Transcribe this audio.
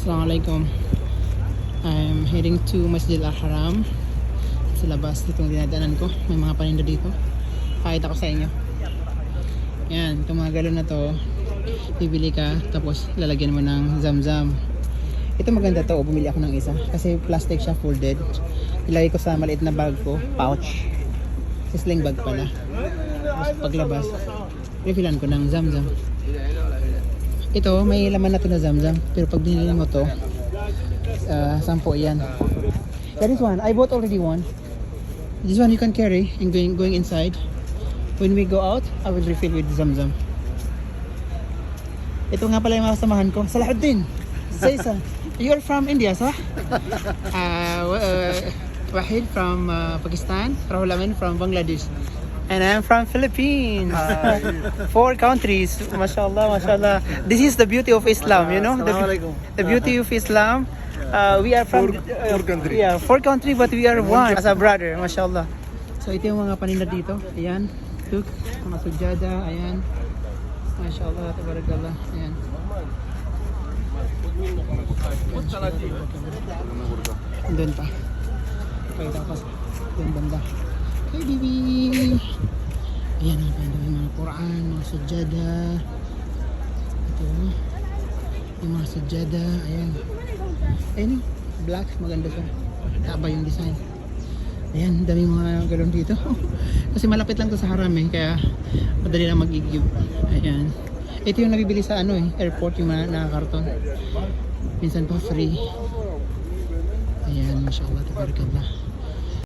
Assalamualaikum. I'm heading to Masjid Al-Haram. Sa labas itong dinadaanan ko. May mga paninda dito. Pakita ko sa inyo. Yan, itong mga galon na to. Bibili ka, tapos lalagyan mo ng zamzam. Ito maganda to, bumili ako ng isa. Kasi plastic siya, folded. Ilagay ko sa maliit na bag ko, pouch. Sling bag pala. Tapos paglabas, refillan ko ng zamzam. Ito, may laman na to na zamzam. Pero pag binili mo to, 10 yan. That is one. I bought already one. This one you can carry and going inside. When we go out, I will refill with zamzam. Ito nga pala yung mga kasamahan ko. Salahuddin. Zaysa. You're from India, sir? Wahid from Pakistan. Rahul Amin from Bangladesh. And I'm from Philippines. 4 countries. MashaAllah, MashaAllah. This is the beauty of Islam, you know? The beauty of Islam. We are from 4 countries. Yeah, 4 countries, but we are one as a brother, MashaAllah. So ito yung mga paninda dito. Ayan. Tuk, mga sujada. Ayan. MashaAllah, tabarakallah. Ayan. Doon pa. Pakita ko pa. Doon banda. Hey baby! Ayan ang paninda. Yung mga Quran, mga sujada. Ito. Yung mga sujada. Ayan. Ayan. Black. Maganda siya. Taba yung design. Ayan. Dami mga galon dito. Kasi malapit lang to sa haram eh. Kaya madali lang mag-give. Ayan. Ito yung nabibili sa airport. Yung mga nakakarton. Minsan pa free. Ayan. MashaAllah. Tabarakallah.